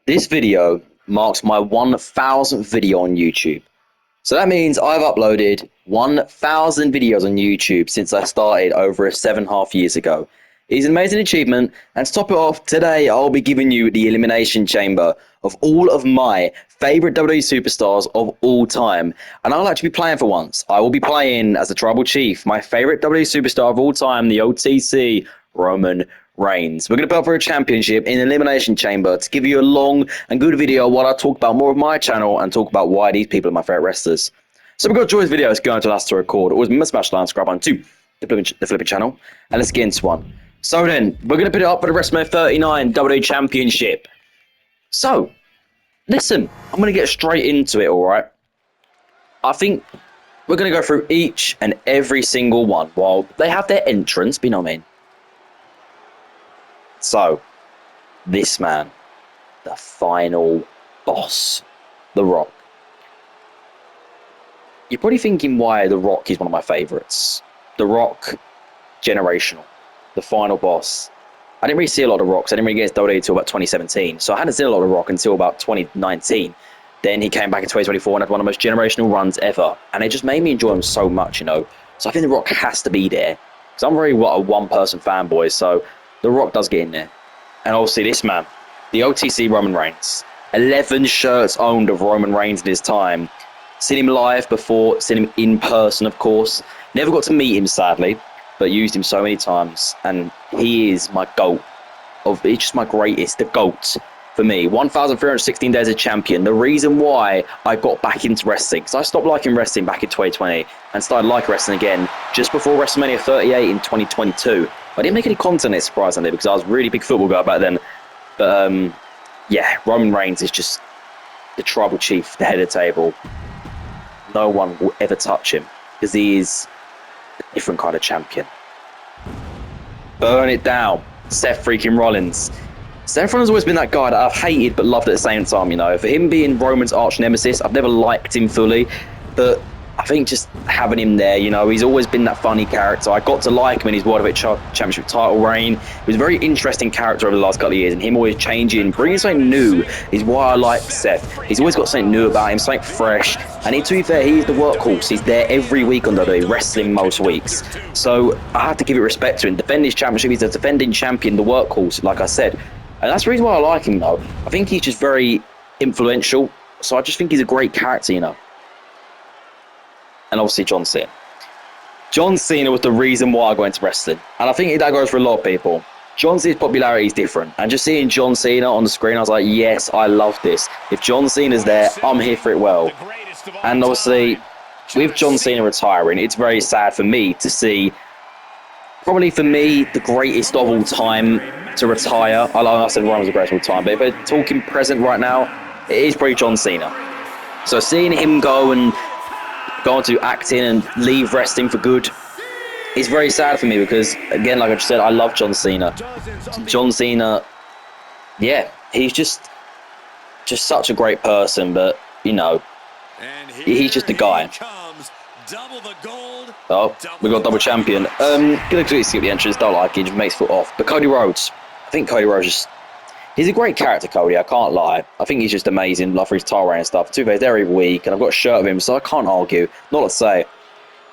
This video marks my 1,000th video on YouTube. So that means I've uploaded 1,000 videos on YouTube since I started over 7.5 years ago. It's an amazing achievement, and to top it off, today I'll be giving you the Elimination Chamber of all of my favourite WWE superstars of all time. And I'll actually be playing for once. I will be playing as the Tribal Chief, my favourite WWE superstar of all time, the OTC, Roman Reigns. We're going to battle for a championship in Elimination Chamber to give you a long and good video while I talk about more of my channel and talk about why these people are my favourite wrestlers. So we've got Joy's video. It's going to last to record. Always remember to smash the like and subscribe on to the flipping channel. And let's get into one. So then, we're going to put it up for the WrestleMania 39 WWE Championship. So, listen, I'm going to get straight into it, alright? I think we're going to go through each and every single one while they have their entrance, you know what I mean? So, this man, the final boss, The Rock. You're probably thinking why The Rock is one of my favourites. The Rock, generational. The final boss. I didn't really see a lot of Rocks. I didn't really get his WWE until about 2017. So I hadn't seen a lot of Rock until about 2019. Then he came back in 2024 and had one of the most generational runs ever. And it just made me enjoy him so much, you know. So I think The Rock has to be there. Because I'm very, a one-person fanboy. So The Rock does get in there. And obviously this man, the OTC Roman Reigns. 11 shirts owned of Roman Reigns in his time. Seen him live before, seen him in person, of course. Never got to meet him, sadly. But used him so many times, and he is my GOAT. He's just my greatest, the GOAT for me. 1,316 days as champion. The reason why I got back into wrestling, because I stopped liking wrestling back in 2020 and started liking wrestling again just before WrestleMania 38 in 2022. I didn't make any content it, surprisingly, because I was a really big football guy back then. But yeah, Roman Reigns is just the Tribal Chief, the head of the table. No one will ever touch him because he is a different kind of champion. Burn it down, Seth freaking Rollins. Seth Rollins has always been that guy that I've hated but loved at the same time, you know. For him being Roman's arch nemesis, I've never liked him fully, but I think just having him there, you know, he's always been that funny character. I got to like him in his World Heavyweight Championship title reign. He was a very interesting character over the last couple of years, and him always changing, bringing something new is why I like Seth. He's always got something new about him, something fresh. And to be fair, he's the workhorse. He's there every week on WWE, wrestling most weeks. So I have to give it respect to him. Defend his championship, he's a defending champion, the workhorse, like I said. And that's the reason why I like him, though. I think he's just very influential. So I just think he's a great character, you know. And obviously John Cena. John Cena was the reason why I got into wrestling. And I think that goes for a lot of people. John Cena's popularity is different. And just seeing John Cena on the screen, I was like, yes, I love this. If John Cena's there, I'm here for it well. And obviously, with John Cena retiring, it's very sad for me to see, probably for me, the greatest of all time to retire. I said Roman's the greatest of all time, but if we're talking present right now, it is probably John Cena. So seeing him go and go on to acting and leave wrestling for good, it's very sad for me because, again, like I just said, I love John Cena. John Cena, yeah, he's just such a great person, but, you know, he's just a guy. Oh, we got double champion. Gonna skip the entrance, don't like it, just makes foot off. But Cody Rhodes, I think Cody Rhodes just, he's a great character, Cody, I can't lie. I think he's just amazing, love for his title reign and stuff. Two days every week, and I've got a shirt of him, so I can't argue. Not to say.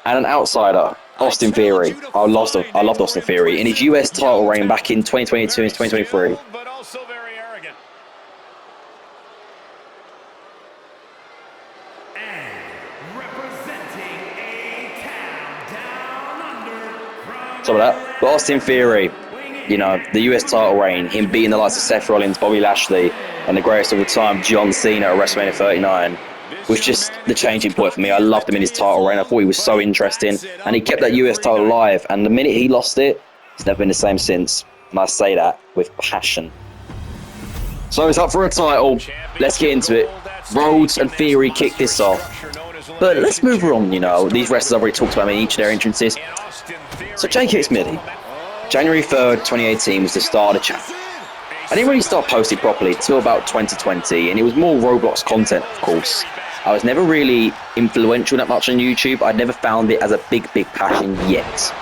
And an outsider, Austin Theory. I loved Austin Theory in his US title reign back in 2022 and 2023. Some of that. But Austin Theory, you know, the US title reign, him beating the likes of Seth Rollins, Bobby Lashley, and the greatest of all time, John Cena at WrestleMania 39, was just the changing point for me. I loved him in his title reign. I thought he was so interesting, and he kept that US title alive. And the minute he lost it, it's never been the same since. And I say that with passion. So it's up for a title. Let's get into it. Rhodes and Theory kicked this off. But let's move on, you know. These wrestlers I've already talked about in each of their entrances. So Jakexmilly, January 3rd, 2018 was the start of the channel. I didn't really start posting properly until about 2020, and it was more Roblox content, of course. I was never really influential that much on YouTube. I'd never found it as a big passion yet.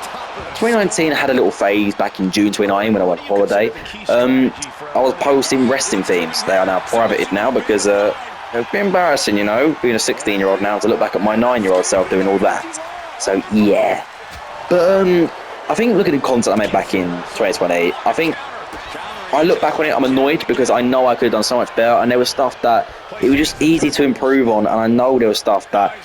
2019 I had a little phase back in June 2019 when I went on holiday. I was posting wrestling themes. They are now privated now because it would be embarrassing, you know, being a 16-year-old now to look back at my 9-year-old self doing all that. So yeah. But I think looking at the content I made back in 2020, I think I look back on it, I'm annoyed because I know I could have done so much better, and there was stuff that it was just easy to improve on, and I know there was stuff that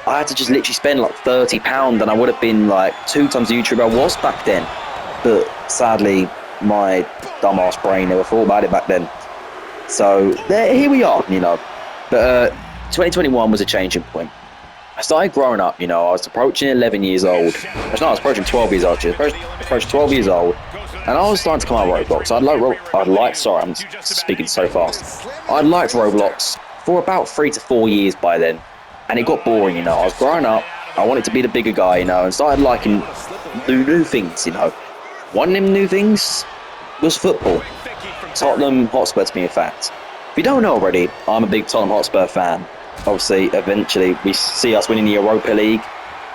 I had to just literally spend like £30 and I would have been like 2 times the YouTuber I was back then. But sadly, my dumbass brain never thought about it back then. So here we are, you know. But 2021 was a changing point. I started growing up, you know. I was approaching 11 years old. I was approaching 12 years old. Approaching 12 years old. And I was starting to come out of Roblox. Sorry, I'm speaking so fast. I'd liked Roblox for about 3 to 4 years by then. And it got boring, you know. I was growing up. I wanted to be the bigger guy, you know, and started liking new things, you know. One of them new things was football. Tottenham Hotspur, to be in fact. If you don't know already, I'm a big Tottenham Hotspur fan. Obviously, eventually, we see us winning the Europa League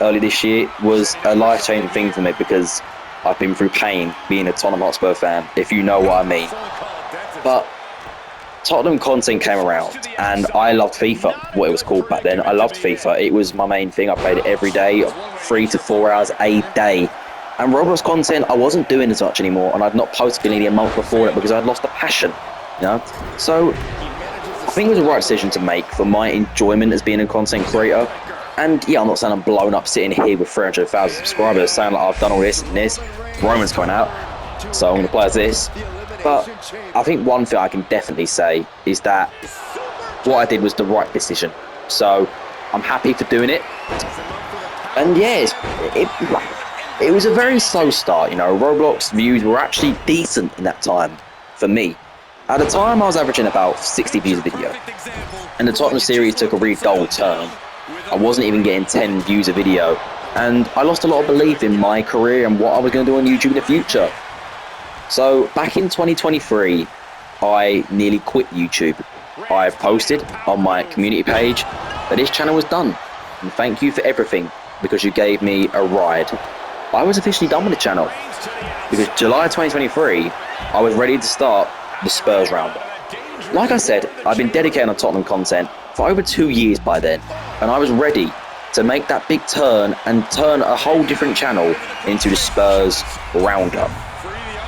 early this year was a life-changing thing for me because I've been through pain being a Tottenham Hotspur fan, if you know what I mean. But Tottenham content came around, and I loved FIFA, what it was called back then. I loved FIFA. It was my main thing. I played it every day, 3 to 4 hours a day. And Roblox content, I wasn't doing as much anymore, and I'd not posted nearly a month before it because I'd lost the passion, you know? So I think it was the right decision to make for my enjoyment as being a content creator. And yeah, I'm not saying I'm blown up sitting here with 300,000 subscribers, saying like I've done all this and this. Roman's coming out, so I'm going to play as this. But I think one thing I can definitely say is that what I did was the right decision. So I'm happy for doing it. And yes, it was a very slow start, you know. Roblox views were actually decent in that time for me. At the time, I was averaging about 60 views a video. And the Tottenham series took a really dull turn. I wasn't even getting 10 views a video. And I lost a lot of belief in my career and what I was going to do on YouTube in the future. So back in 2023, I nearly quit YouTube. I posted on my community page that this channel was done. And thank you for everything because you gave me a ride. I was officially done with the channel because July 2023, I was ready to start the Spurs roundup. Like I said, I've been dedicated on Tottenham content for over 2 years by then, and I was ready to make that big turn and turn a whole different channel into the Spurs roundup.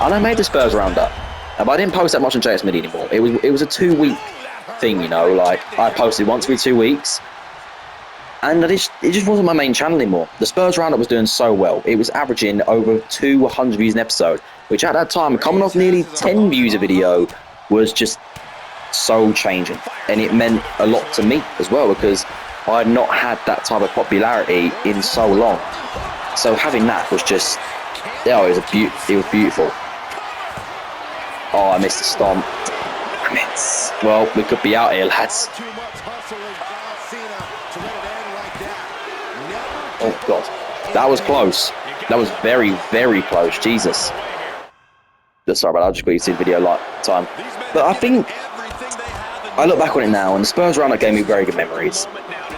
And I made the Spurs roundup, but I didn't post that much on Jakexmilly anymore. It was a 2-week thing, you know, like I posted once every 2 weeks. And it just wasn't my main channel anymore. The Spurs roundup was doing so well. It was averaging over 200 views an episode, which at that time, coming off nearly 10 views a video, was just so changing. And it meant a lot to me as well, because I had not had that type of popularity in so long. So having that was just, yeah, it was beautiful. Oh, I missed the stomp. Damn it. Well, we could be out here, lads. Oh, God. That was close. That was very, very close. Jesus. Sorry about that. I'll just got you to see the video like time. But I think I look back on it now, and the Spurs roundup gave me very good memories.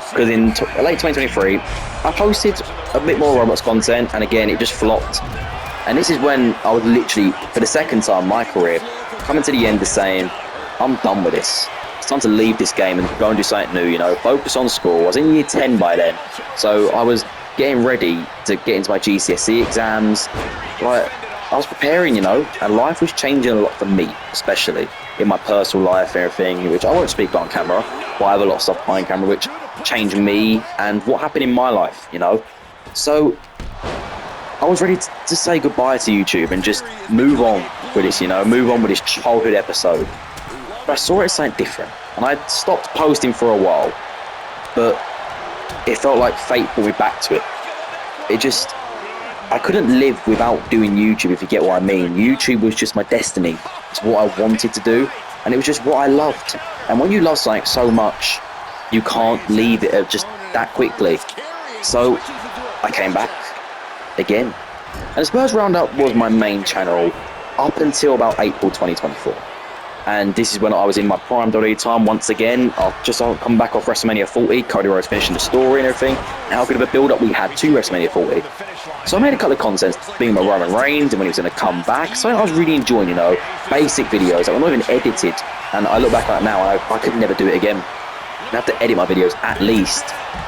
Because in late 2023, I posted a bit more Roblox content, and again, it just flopped. And this is when I was literally, for the second time in my career, coming to the end of saying, I'm done with this. It's time to leave this game and go and do something new, you know, focus on school. I was in year 10 by then, so I was getting ready to get into my GCSE exams. Like, I was preparing, you know, and life was changing a lot for me, especially in my personal life and everything, which I won't speak about on camera, but I have a lot of stuff behind camera which changed me and what happened in my life, you know. So I was ready to say goodbye to YouTube and just move on with this, you know, move on with this childhood episode. But I saw it as something different, and I stopped posting for a while, but it felt like fate brought me back to it. It just, I couldn't live without doing YouTube, if you get what I mean. YouTube was just my destiny. It's what I wanted to do, and it was just what I loved. And when you love something so much, you can't leave it just that quickly. So I came back again. And the Spurs Roundup was my main channel up until about April 2024. And this is when I was in my prime WWE time once again. I'll come back off WrestleMania 40, Cody Rhodes finishing the story and everything. And how good of a build-up we had to WrestleMania 40. So I made a couple of contents being my Roman Reigns and when he was going to come back. So I was really enjoying, you know, basic videos that were not even edited. And I look back on it now and I could never do it again. I have to edit my videos at least.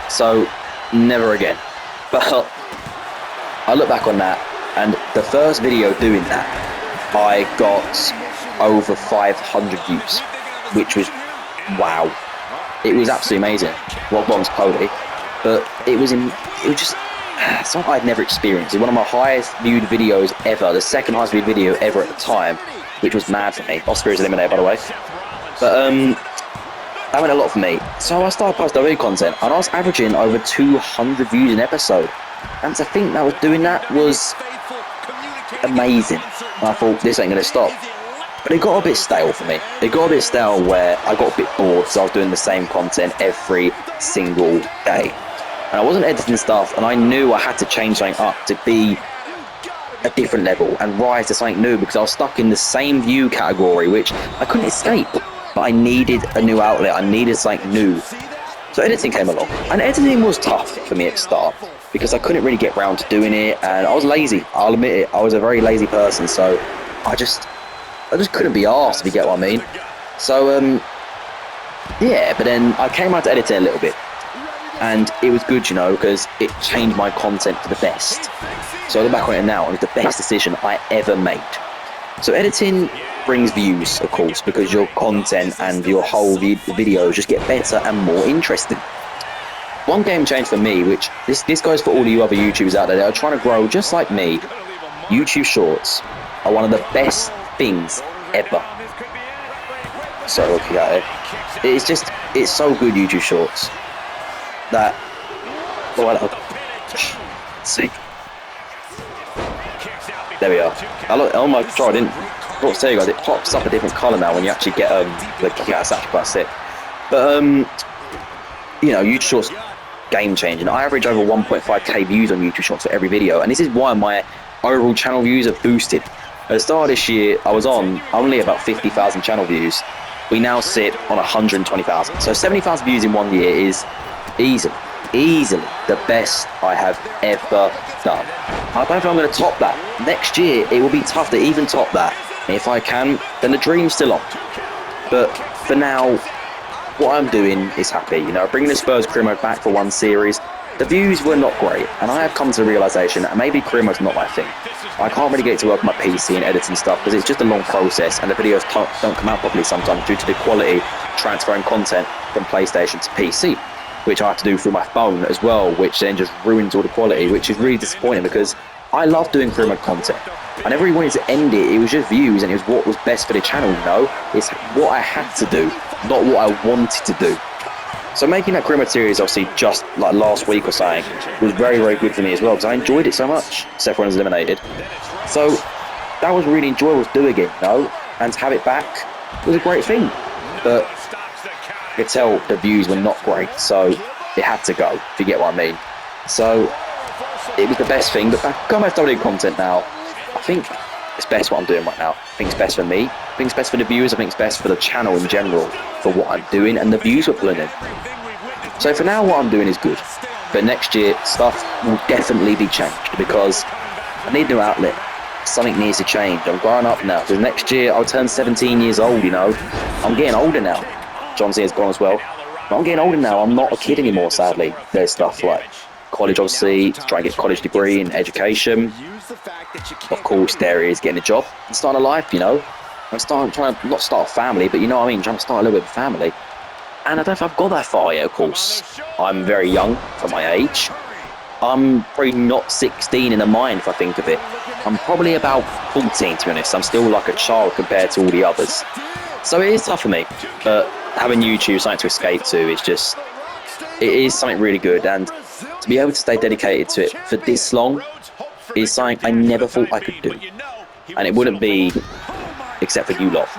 So never again. But I look back on that, and the first video doing that, I got over 500 views, which was wow. It was absolutely amazing. Rock Bomb's Cody, but it was just something I'd never experienced. It's one of my highest viewed videos ever, the second highest viewed video ever at the time, which was mad for me. Oscar is eliminated, by the way. But that went a lot for me. So I started posting video content, and I was averaging over 200 views an episode. And to think that I was doing that was amazing. And I thought, this ain't going to stop. But it got a bit stale for me. It got a bit stale where I got a bit bored because I was doing the same content every single day. And I wasn't editing stuff, and I knew I had to change something up to be a different level and rise to something new, because I was stuck in the same view category, which I couldn't escape. But I needed a new outlet. I needed something new. So editing came along. And editing was tough for me at the start because I couldn't really get round to doing it, and I was lazy. I'll admit it. I was a very lazy person, so I just couldn't be arsed, if you get what I mean. So yeah, but then I came out to editing a little bit, and it was good, you know, because it changed my content for the best. So I look back on it now, and it's the best decision I ever made. So editing brings views, of course, because your content and your whole videos just get better and more interesting. One game change for me, which this goes for all of you other YouTubers out there that are trying to grow just like me. YouTube Shorts are one of the best things ever. So look at it. It's so good, YouTube Shorts. That, see. There we are. On my control, I didn't. What to tell you guys, it pops up a different colour now when you actually get the kick out. It's actually quite sick. But you know, YouTube Shorts game changing. I average over 1.5k views on YouTube Shorts for every video, and this is why my overall channel views have boosted. At the start of this year, I was on only about 50,000 channel views. We now sit on 120,000. So 70,000 views in 1 year is easily the best I have ever done. I don't think I'm going to top that. Next year, it will be tough to even top that. And if I can, then the dream's still on. But for now, what I'm doing is happy. You know, bringing the Spurs career mode back for one series, the views were not great, and I have come to the realisation that maybe career mode's not my thing. I can't really get to work on my PC and editing stuff because it's just a long process, and the videos don't come out properly sometimes due to the quality transferring content from PlayStation to PC, which I have to do through my phone as well, which then just ruins all the quality, which is really disappointing because I love doing career mode content. I never really wanted to end it. It was just views, and it was what was best for the channel, you know? It's what I had to do, not what I wanted to do. So making that career mode series, obviously, just like last week or something, was very, very good for me as well, because I enjoyed it so much. Seth Rollins eliminated. So that was really enjoyable to do again, you know? And to have it back was a great thing. But I could tell the views were not great, so it had to go, if you get what I mean. So it was the best thing, but going back to doing content now, I think it's best what I'm doing right now. I think it's best for me. I think it's best for the viewers. I think it's best for the channel in general, for what I'm doing and the views we're pulling in. So for now, what I'm doing is good. But next year, stuff will definitely be changed because I need a new outlet. Something needs to change. I'm growing up now. Because next year, I'll turn 17 years old, you know. I'm getting older now. John Cena's gone as well. But I'm getting older now. I'm not a kid anymore, sadly. There's stuff like college, obviously, to try and get a college degree in education. Of course, there is getting a job and starting a life, you know. I'm trying to not start a family, but you know what I mean, trying to start a little bit of a family. And I don't know if I've got that far yet, of course. I'm very young for my age. I'm probably not 16 in the mind, if I think of it. I'm probably about 14, to be honest. I'm still like a child compared to all the others. So it is tough for me, but having YouTube, something to escape to, is just, it is something really good. And to be able to stay dedicated to it for this long is something I never thought I could do. And it wouldn't be except for you lot.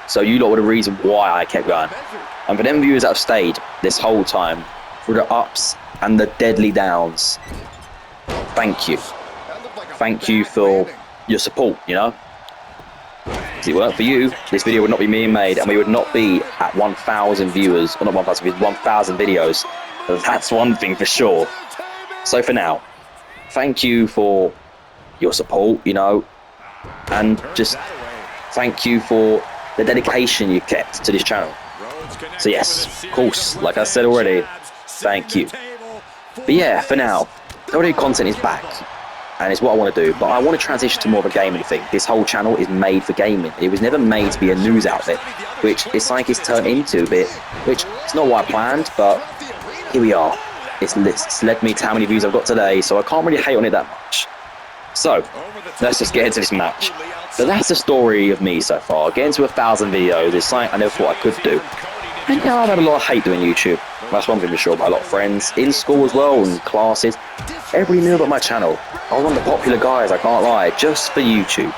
So you lot were the reason why I kept going. And for them viewers that have stayed this whole time, through the ups and the deadly downs, thank you. Thank you for your support, you know. If it weren't for you, this video would not be being made, and we would not be at 1,000 viewers, or not 1,000 views, 1,000 videos. That's one thing for sure. So for now, thank you for your support, you know, and just thank you for the dedication you've kept to this channel. So yes, of course, like I said already, thank you. But yeah, for now, WWE content is back, and it's what I want to do, but I want to transition to more of a gaming thing. This whole channel is made for gaming. It was never made to be a news outlet, which it's like it's turned into a bit, which is not what I planned, but here we are. It's led me to how many views I've got today, so I can't really hate on it that much. So, let's just get into this match. But that's the story of me so far. Getting to 1,000 videos is something I never thought I could do. And yeah, I've had a lot of hate doing YouTube. That's one thing for sure, by a lot of friends in school as well, and classes. Everybody knew about my channel. I was one of the popular guys, I can't lie, just for YouTube.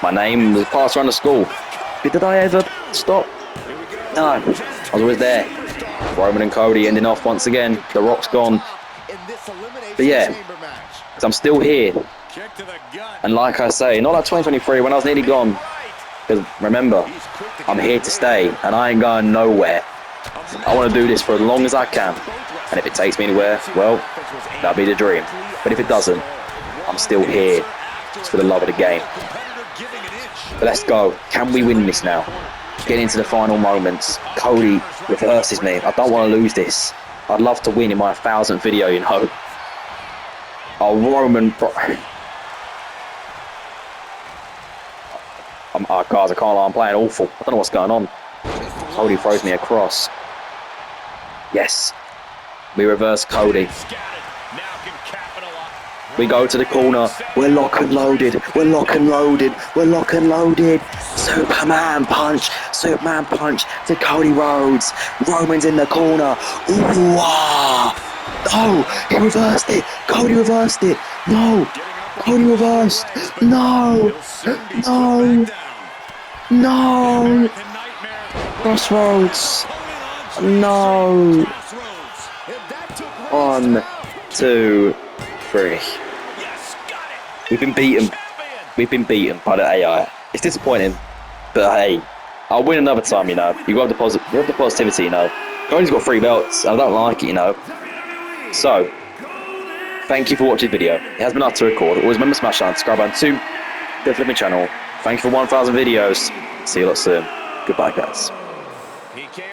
My name was passed around the school. Did I ever stop? No, I was always there. Roman and Cody ending off once again. The Rock's gone. But yeah, I'm still here. And like I say, not like 2023 when I was nearly gone. Because remember, I'm here to stay and I ain't going nowhere. I want to do this for as long as I can. And if it takes me anywhere, well, that'll be the dream. But if it doesn't, I'm still here just for the love of the game. But let's go. Can we win this now? Get into the final moments. Cody reverses me. I don't want to lose this. I'd love to win in my 1,000th video, you know. Oh, Roman. Oh, guys, I can't lie. I'm playing awful. I don't know what's going on. Cody throws me across. Yes. We reverse Cody. We go to the corner. We're lock and loaded. We're lock and loaded. We're lock and loaded. Superman punch. Superman punch to Cody Rhodes. Roman's in the corner. Ooh, ah. Oh, he reversed it. Cody reversed it. No. Cody reversed. No. No. No. Crossroads. No. 1, 2, 3. We've been beaten. We've been beaten by the AI. It's disappointing, but hey, I'll win another time. You know, you have the positivity. You know, Cody's got 3 belts. I don't like it. You know, so thank you for watching the video. It has been hard to record. Always remember to smash that subscribe button to the Flipping channel. Thank you for 1,000 videos. See you lot soon. Goodbye, guys.